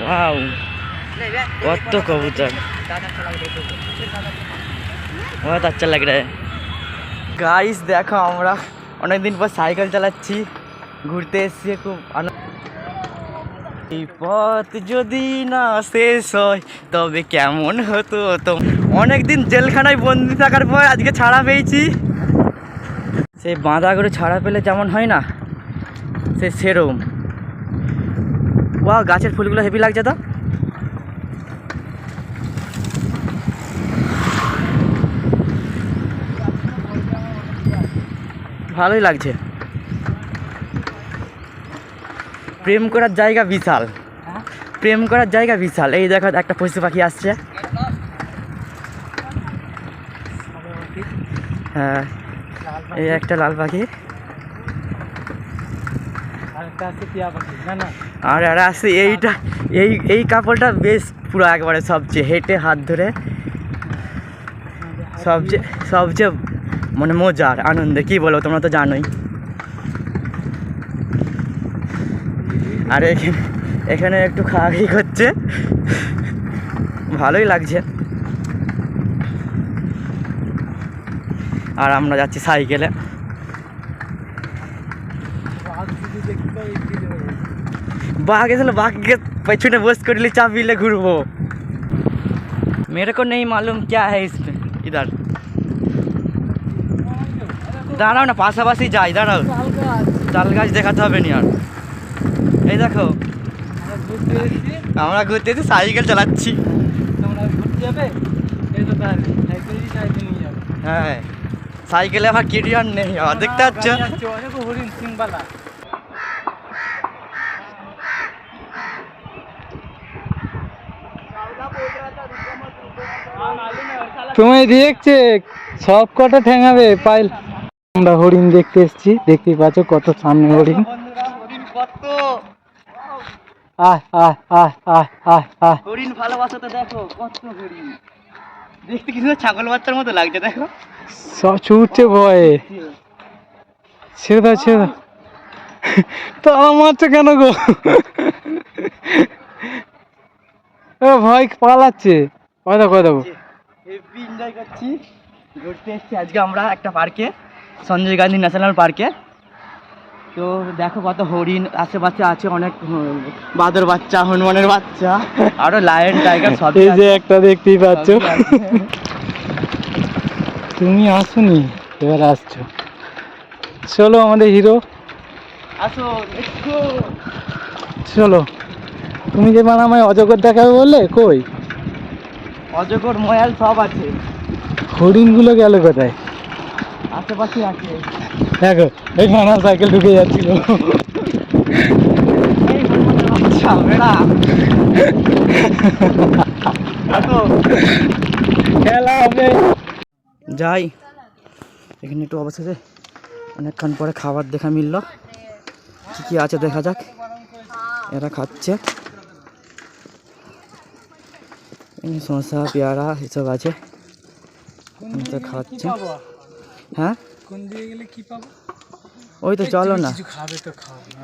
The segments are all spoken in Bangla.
वाओ कत कबूतर बहुत अच्छा लग रहा है गाइस देखो আমরা অনেক দিন পর সাইকেল চালাচ্ছি ঘুরতে এসেছি খুব আনন্দ এই পথ যদি না শেষ হয় তবে কেমন হতো তো অনেক দিন জেলখানায় বন্দি থাকার পর আজকে ছাড়া পেয়েছি সেই বাঁধা করে ছাড়া পেলে যেমন হয় না সে সেরকম ওয়া গাছের ফুলগুলো হেভি লাগছে তো ভালোই লাগছে প্রেম করার জায়গা বিশাল প্রেম করার জায়গা বিশাল এই দেখো একটা পশু পাখি আসছে হ্যাঁ এই একটা লাল পাখি আর আর আছে এইটা এই কাপড়টা বেশ পুরো একবারে সবচেয়ে হেঁটে হাত ধরে সবচেয়ে মানে মজার আনন্দে কি বলো তোমরা তো জানোই আর এখানে একটু খাওয়াখাই করছে ভালোই লাগছে আর আমরা যাচ্ছি সাইকেলে बाघ ऐसे बाघ के पेछने बस कर ले चाबी ले घूरबो मेरे को नहीं मालूम क्या है इसमें इधर दाঁড়াও না পাশাপাশি যাই দাঁড়াও তাল গাছ দেখাতে হবে না আর এই দেখো আমরা ঘুরতে এসে সাইকেল চালাচ্ছি হ্যাঁ সাইকেলে আমার কেরিয়ার নেই দেখতে পাচ্ছ तुम्हें দেখছে সব কটা ঠেঙাবে পাইল আমরা হরিণ দেখতে এসেছি দেখতেই পাচ্ছ কত সামনে হরিণ আয় আয় আয় আয় আয় আয় হরিণ ভালোবাসা তো দেখো কত হরিণ দেখতে কিছু ছাগল বাচ্চার মতো লাগছে দেখো সব ছুটছে ভয়ে ছেড়ে দাও ছেড়ে দাও তো আমার মারছে কেন গো ও ভয় পালাচ্ছে কয় দেখো দেখো হেভি এনজয় করছি ঘুরতে এসেছি আজকে আমরা একটা পার্কে সঞ্জয় গান্ধী ন্যাশনাল পার্কে তো দেখো কত হরিণ আশেপাশে আছে অনেক বাদর বাচ্চা হনুমানের বাচ্চা আরো লায়ন টাইগার সব এই যে একটা দেখতেই পাচ্ছ তুমি আসোনি এবার আসছো চলো আমাদের হিরো আসো একটু চলো তুমি যে মানে আমায় অজগর দেখাবে বললে কই অজগর ময়াল সব আছে হরিণগুলো গেল কোথায় আশেপাশে আছে দেখো এই মানা সাইকেল ঢুকে যাচ্ছিল এই হনুমানের বাচ্চা বেড়া আসো খেলা হবে যাই এখানে একটু অবশেষে অনেকক্ষণ পরে খাবার দেখা মিলল কি কি আছে দেখা যাক এরা খাচ্ছে শসা পেয়ারা এসব আছে তো খাচ্ছে হ্যাঁ ওই তো চলো না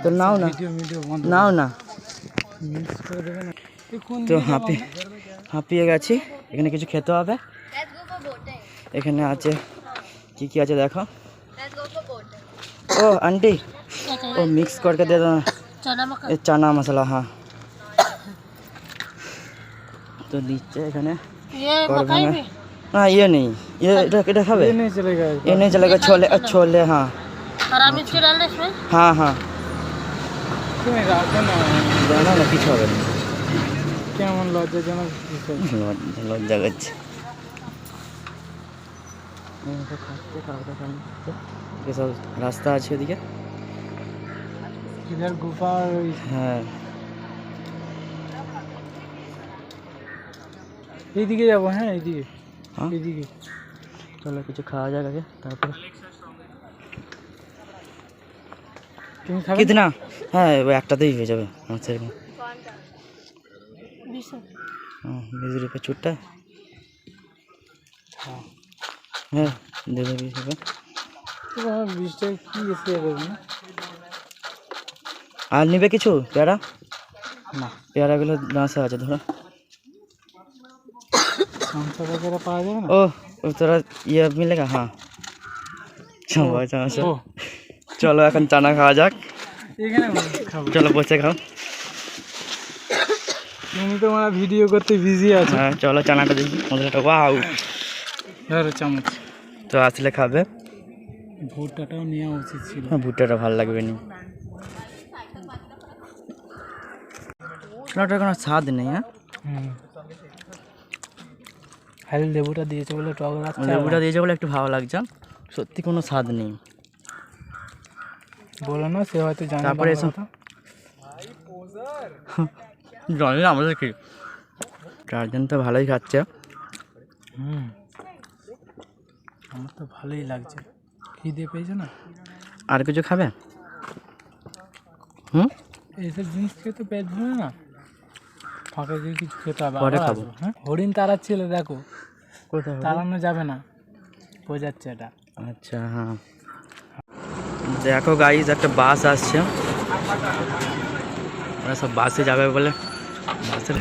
তো নাও না নাও না তো হাঁপিয়ে গেছি এখানে কিছু খেতে হবে এখানে আছে কি কি আছে দেখো ओ आंटी वो मिक्स करके दे दो ये चना मसाला हाँ तो नीचे এখানে हाँ ये नहीं ये এটা খাবে ये नहीं चलेगा छोले छोले हाँ हरा मिर्च डाल दे इसमें हाँ हाँ তুমি রাখো না জানা না কিছু হবে না কেমন লজ্জাজনক লজ্জা করছে খাচ্ছে খাওয়া খাচ্ছে এসব রাস্তা আছে ওদিকে ইধার গুফা হ্যাঁ এইদিকে যাবো হ্যাঁ এইদিকে হ্যাঁ এইদিকে চলো কিছু খাওয়া যাক আগে তারপরে তুমি খাবে কিতনা হ্যাঁ ওই একটাতেই হয়ে যাবে আমার সেরকম 20 रुपये छुट्टा হ্যাঁ দেবে 20 रुपये 20 টাকা কি এসে যাবে না আর নিবে কিছু পেয়ারা না, পেয়ারাগুলো দাঁসা আছে ধরো। সমসা বগেরা পাওয়া যাবে না? ও তোরা ইয়ে মিলেগা? হ্যাঁ সমস্যা। ও চলো এখন চানা খাওয়া যাক। এখানে খাবো। চলো বসে খাও। তুমি তো আমার ভিডিও করতে বিজি আছো। হ্যাঁ চলো চানাটা দেখি মশলাটা। ওয়াও, ধরো চামচ। তো আসলে খাবে। ভুট্টাটাও নেওয়া উচিত ছিল। হ্যাঁ ভুট্টাটা ভালো লাগবে নি, ওটার কোনো স্বাদ নেই। হ্যাঁ খালি লেবুটা দিয়েছে বলে টক লাগছে। লেবুটা দিয়েছে বলে একটু ভালো লাগছে, সত্যি কোনো স্বাদ নেই। বলো না, সে হয়তো জানে। তারপরে এসো জানি না আমাদের কি। গার্জেন তো ভালোই খাচ্ছে। আমার তো ভালোই লাগছে। খিদে পেয়েছে না? আর কিছু খাবে? এইসব জিনিস খেয়ে তো পেট ভরে না, ফাঁকা গিয়ে কিছু খেতে হবে। পরে আবার খাবো। আসবো, হ্যাঁ হরিণ তাড়াচ্ছিল, দেখো কোথায়? তাড়ানো যাবে না, বোঝাচ্ছে এটা। আচ্ছা হ্যাঁ দেখো গাইজ একটা বাস আসছে, ওরা সব বাসে যাবে বলে। বাসের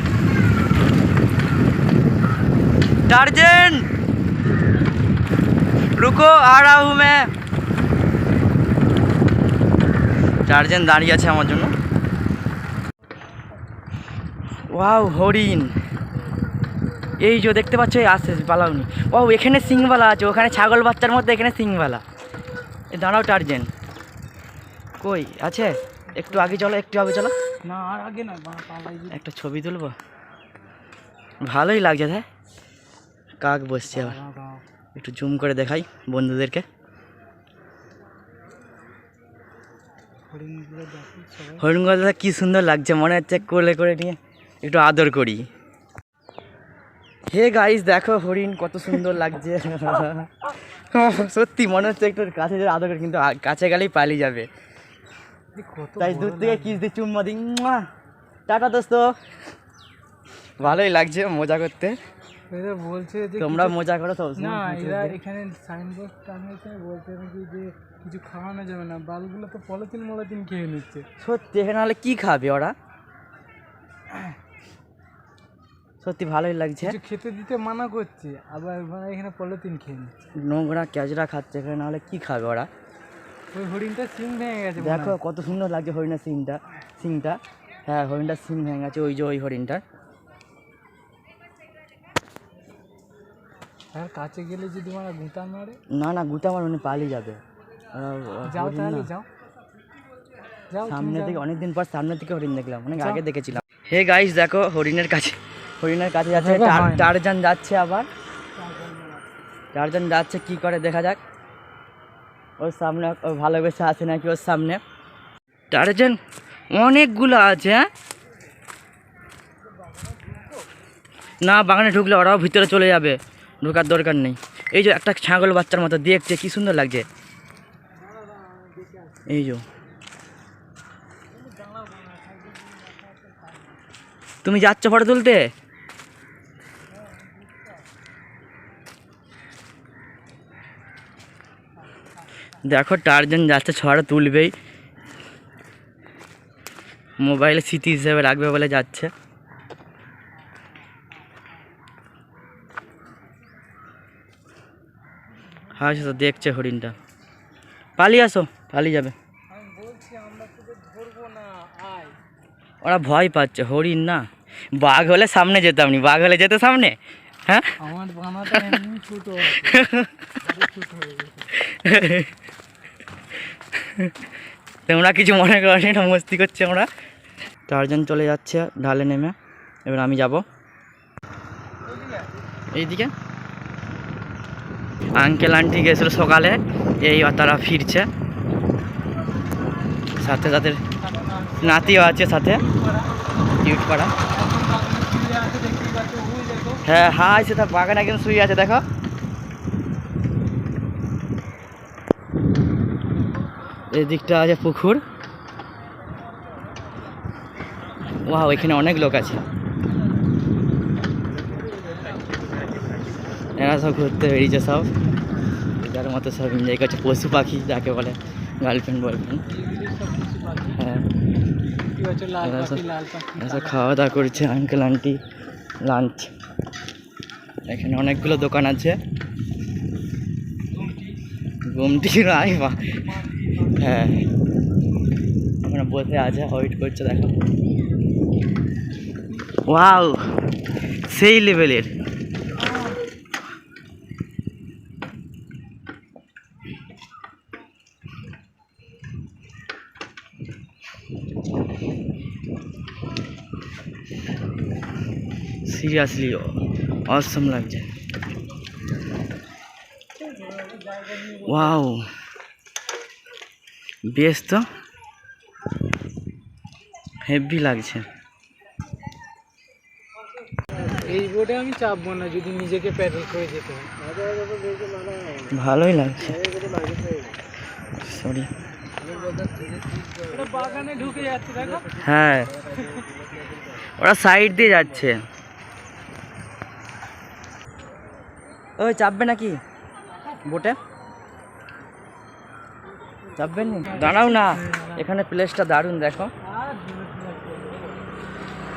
টার্জেন রুকো আ রহা হুঁ मैं। টার্জেন দাঁড়িয়ে আছে আমার জন্য। ওয়াও হরিণ, এই যে দেখতে পাচ্ছ, এই আসছে পালাওনি। ও এখানে সিংবালা আছে, ওখানে ছাগল বাচ্চার মধ্যে, এখানে সিংবালা। এ দাঁড়াও টার্জেন, কই আছে? একটু আগে চলো, একটু আগে চলো। না আর আগে না, পালাই। একটা ছবি তুলবো, ভালোই লাগছে। হ্যাঁ কাক বসছে আবার, একটু জুম করে দেখাই বন্ধুদেরকে। হরিণগুলো দাদা কি সুন্দর লাগছে, মনে হচ্ছে কোলে করে নিয়ে একটু আদর করি। হে গাইস দেখো হরিণ কত সুন্দর লাগছে। সত্যি মনে হচ্ছে একটু কাছে যে আদর করি, কিন্তু কাছে গেলেই পালিয়ে যাবে। তাই দূর থেকে কিস দিয়ে চুম্মা দিই। টাটা দোস্ত। ভালোই লাগছে মজা করতে। এরা বলছে যে তোমরা মজা করো তো। না, এরা এখানে সাইনবোর্ড টাঙিয়েছে, বলছে নাকি যে কিছু খাওয়ানো যাবে না। বালগুলো তো পলিথিন মলিথিন খেয়ে নিচ্ছে। সত্যি এখানে হলে কি খাবে ওরা? সত্যি ভালোই লাগছে। কিছু খেতে দিতে মানা করছে, আবার এখানে পলিথিন খেয়ে নিচ্ছে। নোংরা ক্যাজরা খাচ্ছে, এখানে নাহলে কি খাবে ওরা? ওই হরিণটা সিং ভেঙে গেছে। দেখো কত সুন্দর লাগছে হরিণের সিংটা। হ্যাঁ হরিণটার সিং ভেঙে গেছে, ওই যে ওই হরিণটার। আর কাছে গেলে যদি মারা গুঁতা মারে? না না গুতা আমার মনে পালিয়ে যাবে। যাও তাহলে, যাও যাও। সামনে থেকে অনেকদিন পর সামনে থেকে হরিণ দেখলাম, অনেক আগে দেখেছিলাম। হে গাইস দেখো হরিণের কাছে যাচ্ছে টারজান যাচ্ছে। আবার টারজান যাচ্ছে, কি করে দেখা যাক। ওর সামনে ভালোবেসে আছে নাকি ওর সামনে। টারজান অনেকগুলো আছে। হ্যাঁ না বাগানে ঢুকলে ওরাও ভিতরে চলে যাবে, ঢোকার দরকার নেই। এই যে একটা ছাগল বাচ্চার মতো দেখছে, কি সুন্দর লাগছে। এই যে তুমি যাচ্ছ ফটো তুলতে? দেখো টারজান যাচ্ছে, ছড়া তুলবেই, মোবাইলে স্মৃতি হিসেবে রাখবে বলে যাচ্ছে। হ্যাঁ সে তো দেখছে হরিণটা। পালিয়ে আসো, পালিয়ে যাবে। ওরা ভয় পাচ্ছে, হরিণ না। বাঘ হলে সামনে যেতাম নি, বাঘ হলে যেত সামনে। হ্যাঁ আমার বানাটা এমনি ছোট। তোমরা কিছু মনে করো না, এটা মস্তি করছে আমরা। টারজান চলে যাচ্ছে ঢালে নেমে, এবার আমি যাব এইদিকে। আঙ্কেল আন্টি গেছিল সকালে, এই তারা ফিরছে, সাথে তাদের নাতিও আছে সাথে, কিউট পাড়া। হ্যাঁ হাই সে তার বাগানে একদম শুয়ে আছে। দেখো এই দিকটা আছে পুকুর। ওয়াও এখানে অনেক লোক আছে, এরা সব ঘুরতে বেরিয়েছে, সব যার মতো সব এনজয় করছে। পশু পাখি যাকে বলে, গার্লফ্রেন্ড বয়ফ্রেন্ড। হ্যাঁ দেখতে পাচ্ছ লাল পাখি এসে খাওয়া দাওয়া করছে আঙ্কেল আন্টি লাঞ্চ। এখানে অনেকগুলো দোকান আছে। ঘুমটি নাই বা হ্যাঁ ওখানে বসে আছে ওয়েট করছে দেখো। ওয়াও সেই লেভেলের। সিরিয়াসলি অসম লাগছে। ওয়াও বেশ তো হেভি লাগছে। এই বোটে আমি চাপবো না যদি নিজেকে প্যাডেল করে যেতে হয়। ভালোই লাগছে। সরি বাগানে ঢুকে যাচ্ছে দেখো। হ্যাঁ ওরা সাইড দিয়ে যাচ্ছে। ওই চাপবে নাকি বোটে? চাপবেন নি? দাঁড়াও না, এখানে প্লেসটা দারুণ দেখো।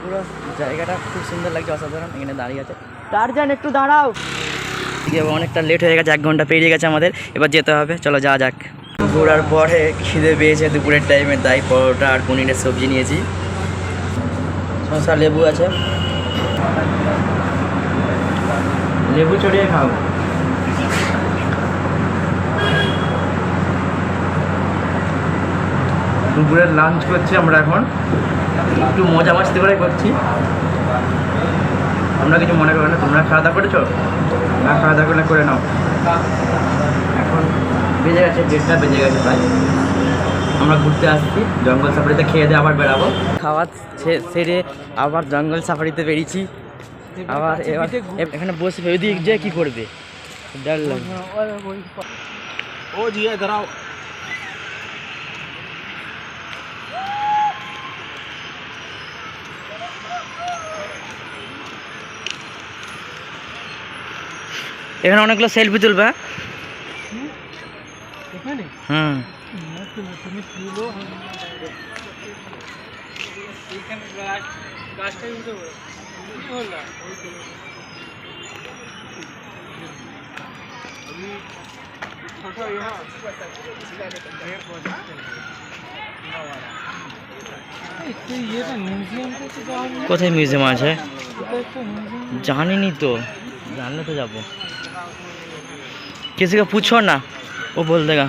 পুরো জায়গাটা খুব সুন্দর লাগছে, অসাধারণ। এখানে দাঁড়িয়ে আছে টারজান, একটু দাঁড়াও। অনেকটা লেট হয়ে গেছে, 1 ঘন্টা পেরিয়ে গেছে আমাদের, এবার যেতে হবে। চলো যাওয়া যাক। ঘোরার পরে খিদে পেয়েছে দুপুরের টাইমে, তাই পরোটা আর পনিরের সবজি নিয়েছি। শসা লেবু আছে, লেবু চড়িয়ে খাও। দুপুরের লাঞ্চ করছি আমরা এখন, একটু মজা মাস্তি করে করছি। তোমরা কিছু মনে করো না, তোমরা খাওয়া দাওয়া করেছো? না খাওয়া দাওয়া করে নাও। এখন বেজে গেছে 1:30 বেজে গেছে প্রায়। আমরা ঘুরতে আসছি, জঙ্গল সাফারিতে খেয়ে দিয়ে আবার বেরাবো। খাওয়া সেরে আবার জঙ্গল সাফারিতে বেরিয়েছি। আবার এবার এখানে বসে ওইদিক যে কী করবে, ডর লাগবে। ও জিয়া দাঁড়াও। এখানে অনেকগুলো সেলফি তুলবে। হুম কোথায় মিউজিয়াম আছে জানিনি তো, জানলে তো যাবো। किसी का पूछो ना, वो बोल देगा।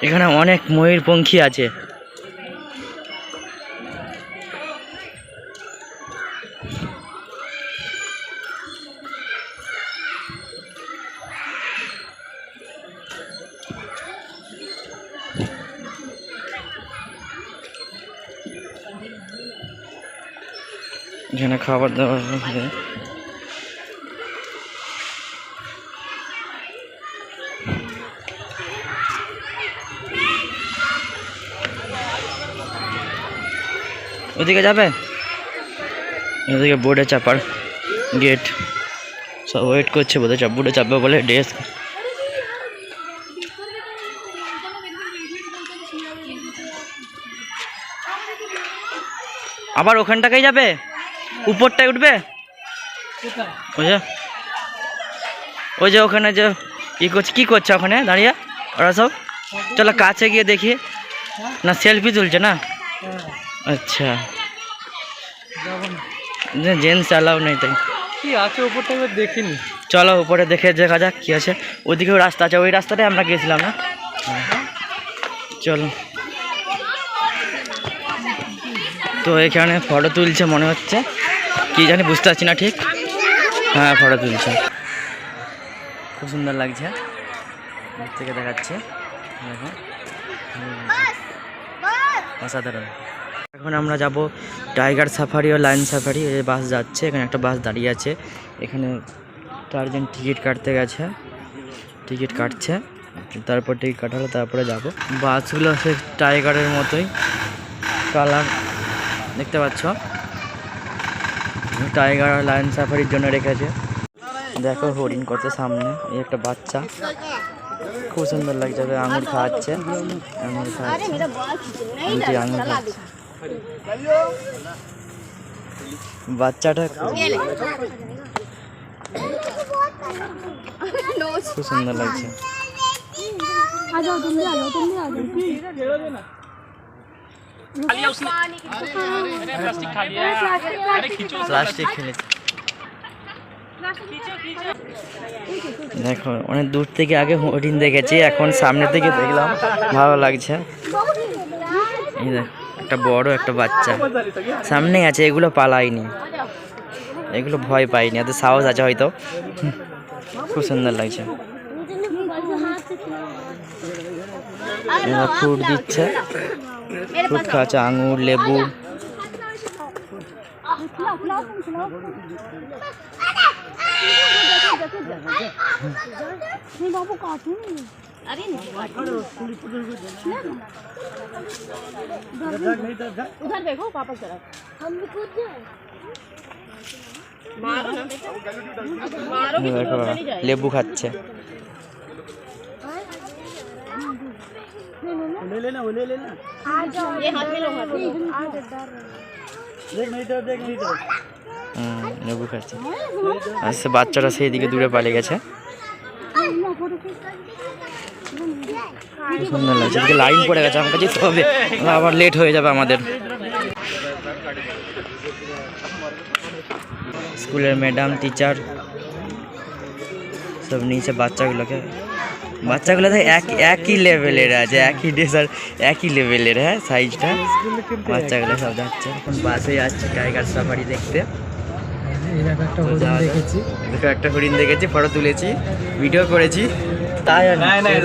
এখানে অনেক ময়ূরপঙ্খী আছে। এখানে খাবার দাবার আছে। ওদিকে যাবে, এদিকে বোর্ডে চাপার গেট, সব ওয়েট করছে বোধহয় বোর্ডে চাপবে বলে। ডেস্ক আবার ওখানটাকেই যাবে, উপরটায় উঠবে। ওই যে ওখানে যে কি করছে ওখানে দাঁড়িয়ে ওরা সব। চলো কাছে গিয়ে দেখি। না সেলফি তুলছে না? আচ্ছা জেন্টস অ্যালাউ নেই, তাই কি আছে উপরটা এবার দেখিনি। চলো উপরে দেখে দেখা যাক কি আছে। ওইদিকেও রাস্তা আছে, ওই রাস্তাটাই আমরা গেছিলাম না। চলো, তো এখানে ফটো তুলছে মনে হচ্ছে, কি জানি বুঝতে পারছি না ঠিক। হ্যাঁ ফটো তুলছে, খুব সুন্দর লাগছে, দূর থেকে দেখাচ্ছে দেখো, অসাধারণ। এখন আমরা যাব টাইগার সাফারি ও লায়ন সাফারি। এই বাস যাচ্ছে, এখানে একটা বাস দাঁড়িয়ে আছে। এখানে চারজন টিকিট কাটতে গেছে, টিকিট কাটছে, তারপর টিকিট কাটালো তারপরে যাব। বাসগুলো সে টাইগারের মতোই, কালার দেখতে পাচ্ছ, টাইগার লায়ন সাফারির জন্য রেখেছে। দেখো হরিণ কত সামনে, এই একটা বাচ্চা খুব সুন্দর লাগছে, আঙুর খাওয়াচ্ছে, আঙুর খাওয়াচ্ছে, দুটি আঙুর খাচ্ছে বাচ্চাটা, খুব সুন্দর লাগছে। প্লাস্টিক খেলেছে। দেখো অনেক দূর থেকে আগে হরিণ দেখেছি, এখন সামনে থেকে দেখলাম, ভালো লাগছে। এই দেখ একটা বড় একটা বাচ্চা সামনে আছে, এগুলো পালায়নি, এগুলো ভয় পাইনি, এত সাহস আছে হয়তো। খুব সুন্দর লাগছে। এরা ফ্রুট দিচ্ছে, ফ্রুট খাওয়াচ্ছে, আঙুর, লেবু। उधर देखो पापा जरा, हम भी कूद जाए। দেখো লেবু খাচ্ছে। ये हाथ में लो, हाथ में लो। লেবু খাচ্ছে। আচ্ছা বাচ্চাটা সেই দিকে দূরে পালিয়ে গেছে। সুন্দর লাগছে, এদিকে লাইন পড়ে গেছে, আমাকে যেতে হবে, আবার লেট হয়ে যাবে আমাদের। স্কুলের ম্যাডাম, টিচার সব নিচে বাচ্চাগুলোকে, বাচ্চাগুলো তো একই লেভেলের আছে, একই ড্রেসার, একই লেভেলের। হ্যাঁ সাইজটা, বাচ্চাগুলো সব যাচ্ছে। এখন বাসে যাচ্ছি টাইগার সাফারি দেখতে। দেখো একটা হরিণ দেখেছি, ফটো তুলেছি, ভিডিও করেছি।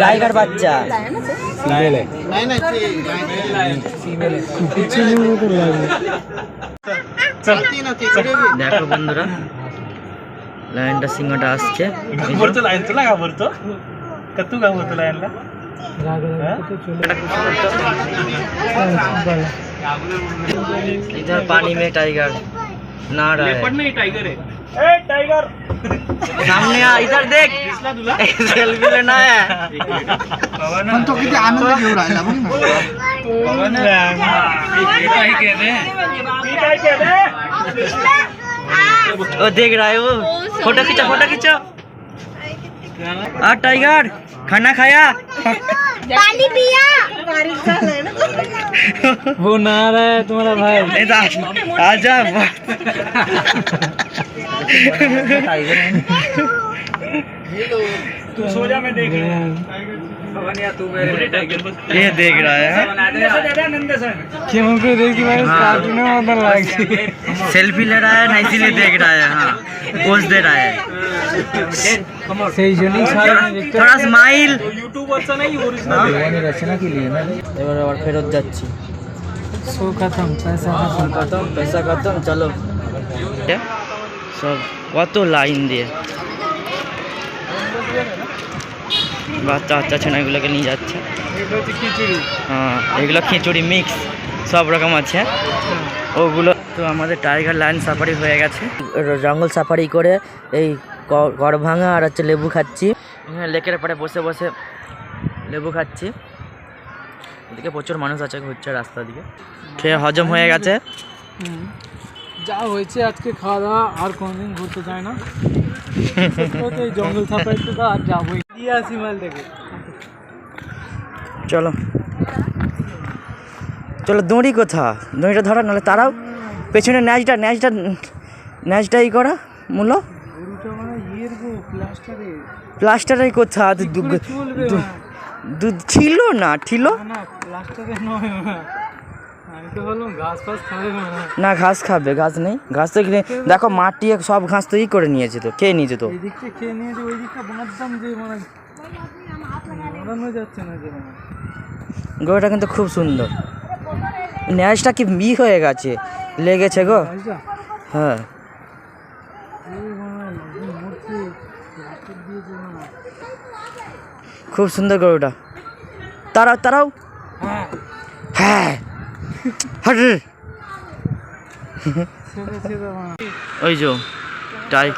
টাইগার বাচ্চা, দেখো বন্ধুরা লায়নটা, সিংহটা আসছে। इधर पानी में टाइगर नहा रहा है। टाइगर सामने आ, इधर देख, सेल्फी लेना है। हम तो किती आनंद घेऊन राहिला बघ वो देख रहा है, वो फोटो खींचो, फोटो खींचो। टाइगर खाना खाया, पानी पिया। वो नहा रहा है तुम्हारा भाई। आजा। तू सो जा, मैं देख ये देख रहा है। क्योंकि देखी भाई कार्टून में मतलब लगी। सेल्फी ले रहा है ना, इसीलिए देख रहा है। हाँ पोज दे रहा है। সেই জন্যই थोड़ा स्माइल। यूट्यूबवरचा नाही, ओरिजिनल रचना के लिए ना। এবার আবার ফেরত যাচ্ছি। सो खत्म, पैसा खत्म। খতম, পয়সা খতম, চলো। সব কত লাইন দিয়ে বাচ্চা বাচ্চা ছেনাগুলোকে নিয়ে যাচ্ছে। হ্যাঁ এগুলো খিচুড়ি মিক্স সব রকম আছে ওগুলো। তো আমাদের টাইগার লায়ন সাফারি হয়ে গেছে, জঙ্গল সাফারি করে এই গড় ভাঙা আর হচ্ছে লেবু খাচ্ছি। এখানে লেকের পাড়ে বসে বসে লেবু খাচ্ছি। এদিকে প্রচুর মানুষ আছে, ঘুরছে রাস্তা দিকে। খেয়ে হজম হয়ে গেছে। যা হয়েছে আজকে খাওয়া দাওয়া, আর কোনদিন ঘুরতে যায় না। এই জঙ্গল সাফারিতে তো আর যাবোই। দিয়ে আসি মাল দেখে। চলো চলো, দড়ি কোথা, দড়িটা ধরা, নাহলে তারাও পেছনে ন্যাচটা ই করা মূল গরুটা মানে ইয়ের গো, প্লাস্টারে। প্লাস্টারের কোথা দুধ ছিল না, ছিল না প্লাস্টারে নয়। আমি তো বললাম ঘাস ফাস খাবে না, ঘাস খাবে, ঘাস নেই, ঘাস তো কিনে দেখো মাটি সব ঘাস তো ই করে নিয়েছে, তো খেয়ে নিয়েছে। তো এই দিকটা খেয়ে নিয়েছে, ওই দিকটা বাঁধতাম যে মানে বাঁধানো যাচ্ছে না যে। গরুটা কিন্তু খুব সুন্দর, ন্যাচটা কি হয়ে গেছে, লেগেছে গো। হ্যাঁ খুব সুন্দর গরুটা। তারাও হ্যাঁ হাটে ছেড়ে ছেড়ে মা ওই যে টাই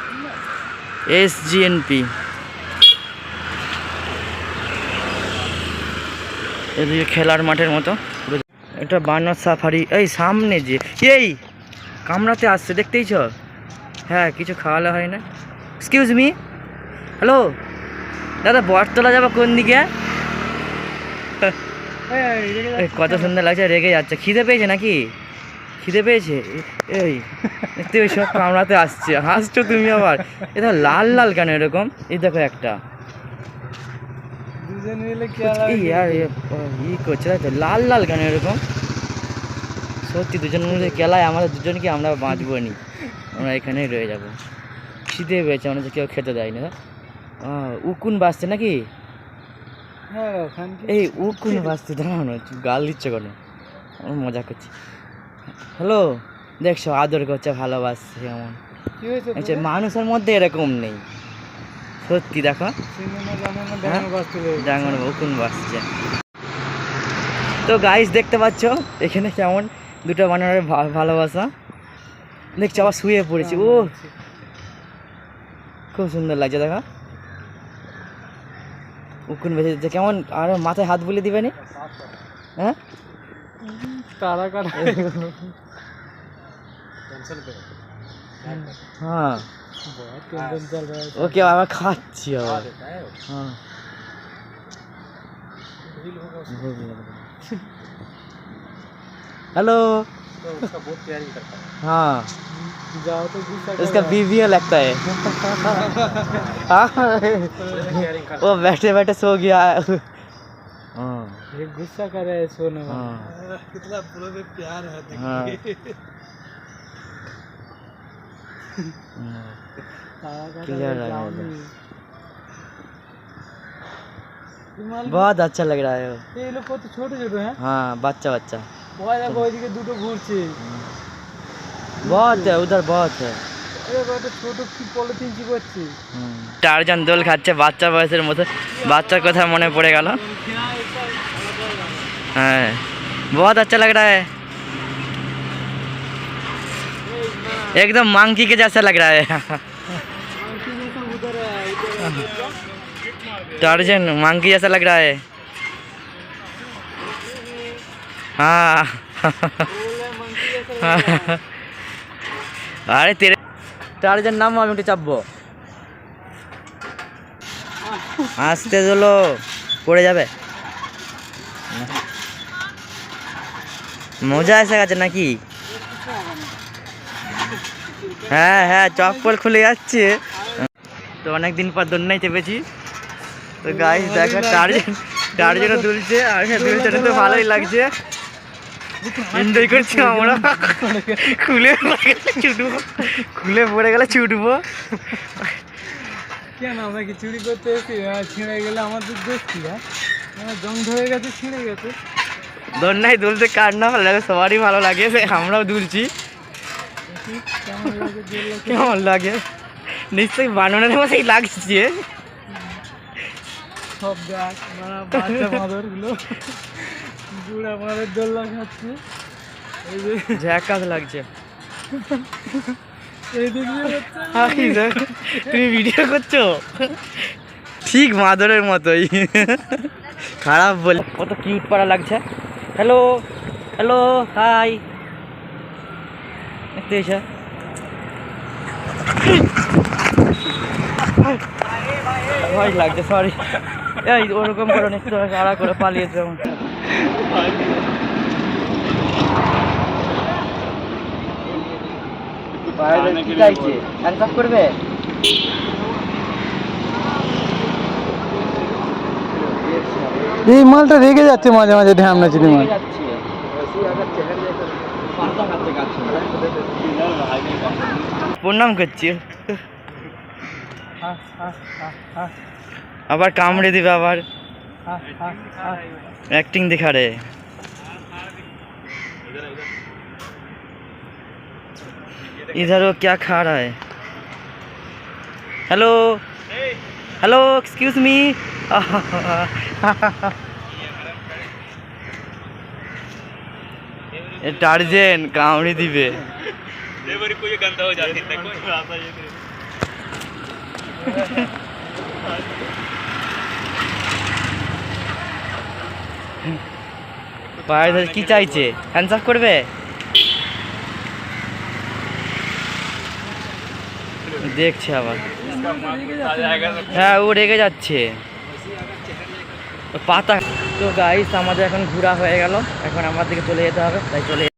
SGNP এদিকে খেলার মাঠের মতো একটা বানর সাফারি এই সামনে যে এই কামড়াতে আসছে দেখতেইছ হ্যাঁ কিছু খাওয়ালে হয় না এক্সকিউজ মি হ্যালো দাদা বটতলা যাবো কোন দিকে এই কত সুন্দর লাগছে রেগে যাচ্ছে খিদে পেয়েছে নাকি খিদে পেয়েছে এই দেখতে সব কামড়াতে আসছে হাসছো তুমি আবার এটা লাল লাল কেন এরকম এই দেখো একটা দুজন মিলে এই আর ই করছে তাই তো লাল লাল কেন এরকম সত্যি দুজন মিলে খেলায় আমাদের দুজনকে আমরা বাঁচবো নি আমরা এখানেই রয়ে যাবো খিদে পেয়েছে আমরা কেউ খেতে দেয় না উকুন বাজছে নাকি হ্যাঁ ওখানে এই উকুন বাজছে দাঁড়াও না গাল দিচ্ছে কেন আমি মজা করছি হ্যালো দেখছো আদর করছে ভালোবাসছে কেমন কি হয়েছে আচ্ছা মানুষের মধ্যে এরকম নেই সত্যি দেখো সিনেমা জানে না হ্যাঁ? ডাঙর বাস্তে ডাঙর উকুন বাজছে তো গাইস দেখতে পাচ্ছ এখানে কেমন দুটো বানরের ভালোবাসা দেখছো আবার শুয়ে পড়েছি ও খুব সুন্দর লাগছে দেখো উকুন বেঁচে যাচ্ছে কেমন আর মাথায় হাত বুলিয়ে দিবে নি হ্যাঁ তারা কাটা হ্যাঁ बहुत टेंशन चल रहा है ওকে আবার খাচ্ছি আবার হ্যাঁ हेलो तो उसका बहुत प्यार ही करता है हाँ जाओ तो गुस्सा इसका बीवी लगता है हाँ वो बैठे बैठे सो गया हाँ ये गुस्सा कर रहा है सोने में हाँ कितना पूरे में प्यार है हाँ क्लियर लग रहा है बहुत अच्छा लग रहा है वो ये लोग कत ছোট ছোট हैं हाँ बच्चा बच्चा ভয় দেখো ওইদিকে দুটো ঘুরছে बहुत है उधर बहुत है এবার একটা ছোট কি পলিথিন চিবাচ্ছে টারজান দোল খাচ্ছে বাচ্চা বয়সের মতো বাচ্চার কথা মনে পড়ে গেল হ্যাঁ बहुत अच्छा लग रहा है एकदम मंकी के जैसा लग रहा है टार्जन मंकी जैसा लग रहा है हाँ अरे तेरे टार्जन नाम আমি একটু চাপবো আসতে চলো পড়ে যাবে মজা এসে গেছে নাকি হ্যাঁ হ্যাঁ চপ্পল খুলে যাচ্ছে তো অনেকদিন পর দোলনায় চেপেছি তো গাইস দেখো টার্জনও দুলছে আর দুলছে তো ভালোই লাগছে এনজয় করছি আমরা খুলে পড়ে গেলে ছুটবো কেন আমরা কি চুরি করতে এসেছি ছিঁড়ে গেলে আমাদের দোষ কি জং ধরে গেছে ছিঁড়ে গেছে দোলনায় দুলতে কার না ভালো লাগে সবারই ভালো লাগে আমরাও দুলছি কেমন লাগে দোল কেমন লাগে নিশ্চয়ই বানানোর মতোই লাগছে সব দেখ বাচ্চা মাদরগুলো বুড়া মাদের দোল্লা খাচ্ছে এই যে ঝ্যাকাস লাগছে এই দিকে তুমি ভিডিও করছো ঠিক মাদরের মতোই খারাপ বলে কত কিউট পাড়া লাগছে হ্যালো হ্যালো হাই দেখতে এসে ভয় লাগছে সরি এই ওরকম করে একটু আড়া করে পালিয়েছে কি চাইছে অ্যানসার করবে এই মালটা রেগে যাচ্ছে মাঝে মাঝে ঢ্যামনা চিনি মাল প্রণাম করছি আবার কামড়ে দিবে আবার एक्टिंग दिखा रहे इधर वो क्या खा रहा है हेलो हेलो एक्सक्यूज मी টার্জেন কামড়ি দিবে। পায়ে ধরে কি চাইছে? হ্যান্ডসাপ করবে? দেখছে আবার। হ্যাঁ ও রেগে যাচ্ছে পাতা। তো গাইস আমাদের এখন ঘোরা হয়ে গেল, এখন আমার দিকে চলে যেতে হবে, তাই চলে